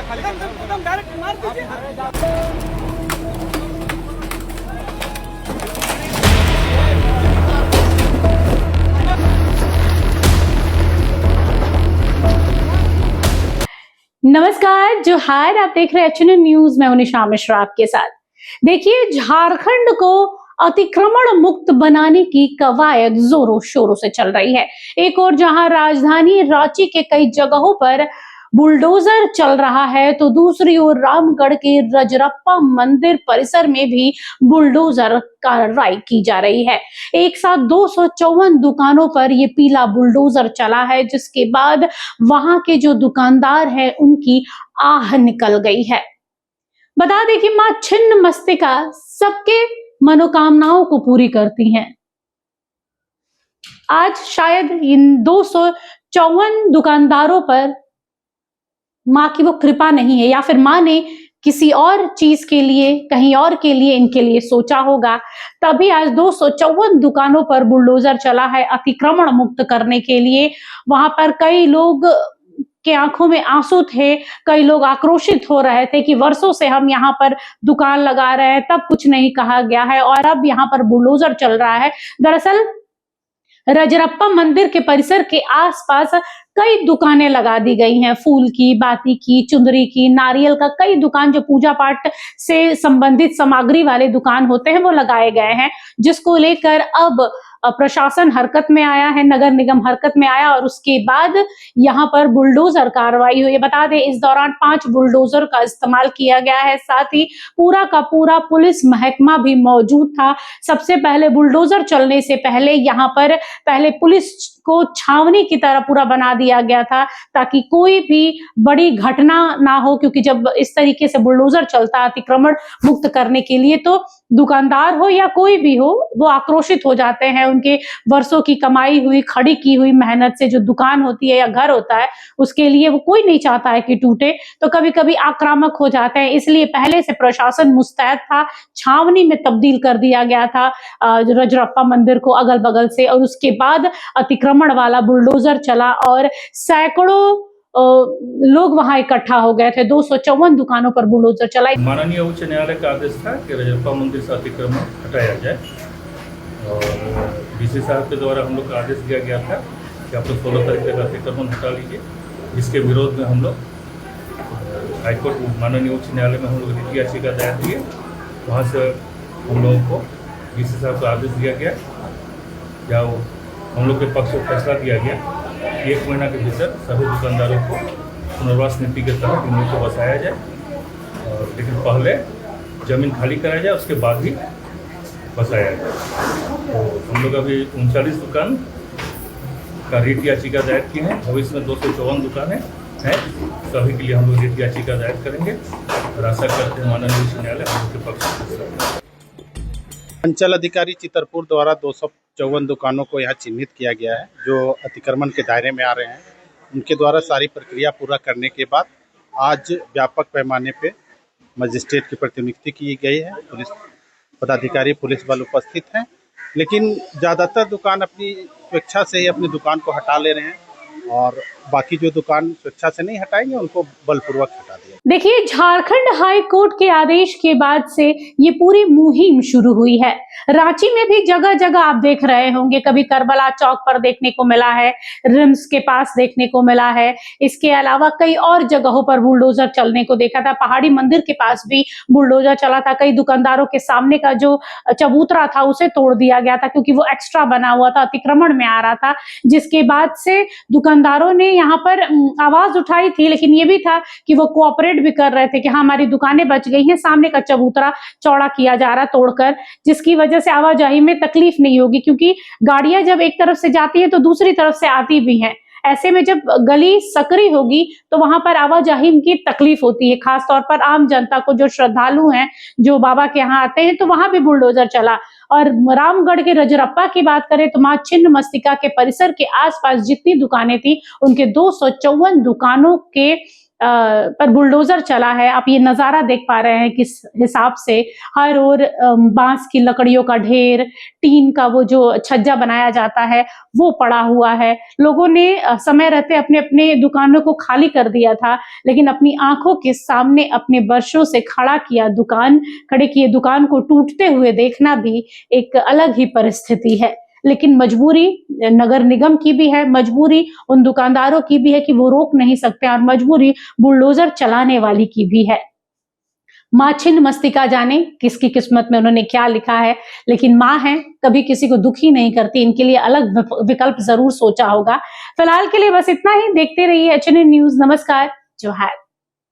Direct मार दीजिए। नमस्कार, जोहार। आप देख रहे हैं एचएनएन न्यूज। मैं हूं निशा मिश्रा आपके साथ। देखिए, झारखंड को अतिक्रमण मुक्त बनाने की कवायद जोरों शोरों से चल रही है। एक और जहां राजधानी रांची के कई जगहों पर बुलडोजर चल रहा है, तो दूसरी ओर रामगढ़ के रजरप्पा मंदिर परिसर में भी बुलडोजर कार्रवाई की जा रही है। एक साथ 254 दुकानों पर ये पीला बुलडोजर चला है, जिसके बाद वहां के जो दुकानदार हैं उनकी आह निकल गई है। बता दें कि मां छिन्न मस्तिका सबके मनोकामनाओं को पूरी करती हैं। आज शायद इन 254 दुकानदारों पर मां की वो कृपा नहीं है, या फिर मां ने किसी और चीज के लिए, कहीं और के लिए इनके लिए सोचा होगा, तभी आज 254 दुकानों पर बुलडोजर चला है अतिक्रमण मुक्त करने के लिए। वहां पर कई लोग के आंखों में आंसू थे, कई लोग आक्रोशित हो रहे थे कि वर्षों से हम यहाँ पर दुकान लगा रहे हैं, तब कुछ नहीं कहा गया है और अब यहाँ पर बुलडोजर चल रहा है। दरअसल रजरप्पा मंदिर के परिसर के आसपास कई दुकानें लगा दी गई हैं, फूल की, बाती की, चुंदरी की, नारियल का, कई दुकान जो पूजा पाठ से संबंधित सामग्री वाले दुकान होते हैं वो लगाए गए हैं, जिसको लेकर अब प्रशासन हरकत में आया है, नगर निगम हरकत में आया और उसके बाद यहाँ पर बुलडोजर कार्रवाई हुई। बता दें, इस दौरान 5 बुलडोजर का इस्तेमाल किया गया है, साथ ही पूरा का पूरा पुलिस महकमा भी मौजूद था। सबसे पहले बुलडोजर चलने से पहले यहाँ पर पहले पुलिस को छावनी की तरह पूरा बना दिया गया था, ताकि कोई भी बड़ी घटना ना हो, क्योंकि जब इस तरीके से बुलडोजर चलता है अतिक्रमण मुक्त करने के लिए, तो दुकानदार हो या कोई भी हो, वो आक्रोशित हो जाते हैं। उनके वर्षों की कमाई हुई, खड़ी की हुई मेहनत से जो दुकान होती है या घर होता है, उसके लिए वो कोई नहीं चाहता है कि टूटे, तो कभी कभी आक्रामक हो जाते हैं। इसलिए पहले से प्रशासन मुस्तैद था, छावनी में तब्दील कर दिया गया था रजरप्पा मंदिर को अगल बगल से, और उसके बाद अतिक्रमण वाला बुलडोजर चला और सैकड़ों लोग वहां इकट्ठा हो गए थे। 254 दुकानों पर बुलडोजर चला। माननीय उच्च न्यायालय का आदेश था कि रजरप्पा मंदिर से अतिक्रमण हटाया जाए, और डीसी साहब के द्वारा हम लोग का आदेश दिया गया था कि आप लोग 16 तारीख तक अतिक्रमण हटा लीजिए। जिसके विरोध में हम लोग हाईकोर्ट माननीय उच्च न्यायालय में हम लोग रिट याचिका दायर किए। वहाँ से हम लोगों को डीसी साहब का आदेश दिया गया, या हम लोग के पक्ष में फैसला दिया गया कि 1 महीना के भीतर सभी दुकानदारों को पुनर्वास नीति के तहत इन लोग को बसाया जाए, और लेकिन पहले ज़मीन खाली कराया जाए, उसके बाद ही बसाया जाए। तो हम लोग अभी 39 दुकान का रिट याचिका दायर की है। भविष्य में 254 दुकानें हैं, सभी के लिए हम लोग रिट याचिका दायर करेंगे और आशा करते हैं माननीय उच्च न्यायालय हम लोग के पक्ष में। अंचल अधिकारी चितरपुर द्वारा 254 दुकानों को यहाँ चिन्हित किया गया है, जो अतिक्रमण के दायरे में आ रहे हैं। उनके द्वारा सारी प्रक्रिया पूरा करने के बाद आज व्यापक पैमाने पे मजिस्ट्रेट की प्रतिनियुक्ति की गई है। पुलिस पदाधिकारी, पुलिस बल उपस्थित हैं, लेकिन ज़्यादातर दुकान अपनी स्वेच्छा से ही अपनी दुकान को हटा ले रहे हैं, और बाकी जो दुकान स्वेच्छा से नहीं हटाएंगे उनको बलपूर्वक हटा दिया। देखिए, झारखंड हाई कोर्ट के आदेश के बाद से ये पूरी मुहिम शुरू हुई है। रांची में भी जगह जगह आप देख रहे होंगे, कभी करबला चौक पर देखने को मिला है, रिम्स के पास देखने को मिला है, इसके अलावा कई और जगहों पर बुलडोजर चलने को देखा था। पहाड़ी मंदिर के पास भी बुलडोजर चला था। कई दुकानदारों के सामने का जो चबूतरा था उसे तोड़ दिया गया था, क्योंकि वो एक्स्ट्रा बना हुआ था, अतिक्रमण में आ रहा था, जिसके बाद से दुकानदारों ने यहाँ पर आवाज उठाई थी। लेकिन ये भी था कि वो कोऑपरेट भी कर रहे थे कि हाँ, हमारी दुकानें बच गई हैं, सामने का चबूतरा चौड़ा किया जा रहा तोड़कर, जिसकी वजह से आवाजाही में तकलीफ नहीं होगी, क्योंकि गाड़ियां जब एक तरफ से जाती है तो दूसरी तरफ से आती भी हैं। ऐसे में जब गली सकरी होगी तो वहां पर आवाजाही की तकलीफ होती है, खासतौर पर आम जनता को, जो श्रद्धालु हैं, जो बाबा के यहाँ आते हैं, तो वहां भी बुलडोजर चला। और रामगढ़ के रजरप्पा की बात करें तो मां छिन्न मस्तिका के परिसर के आसपास जितनी दुकानें थी, उनके 254 दुकानों के पर बुलडोजर चला है। आप ये नजारा देख पा रहे हैं किस हिसाब से हर ओर बांस की लकड़ियों का ढेर, टीन का वो जो छज्जा बनाया जाता है वो पड़ा हुआ है। लोगों ने समय रहते अपने अपने दुकानों को खाली कर दिया था, लेकिन अपनी आंखों के सामने अपने वर्षों से खड़े किए दुकान को टूटते हुए देखना भी एक अलग ही परिस्थिति है। लेकिन मजबूरी नगर निगम की भी है, मजबूरी उन दुकानदारों की भी है कि वो रोक नहीं सकते, और मजबूरी बुलडोजर चलाने वाली की भी है। माँ छिन्न मस्तिका जाने किसकी किस्मत में उन्होंने क्या लिखा है, लेकिन माँ है, कभी किसी को दुखी नहीं करती, इनके लिए अलग विकल्प जरूर सोचा होगा। फिलहाल के लिए बस इतना ही। देखते रहिए HNN न्यूज। नमस्कार। जोहार।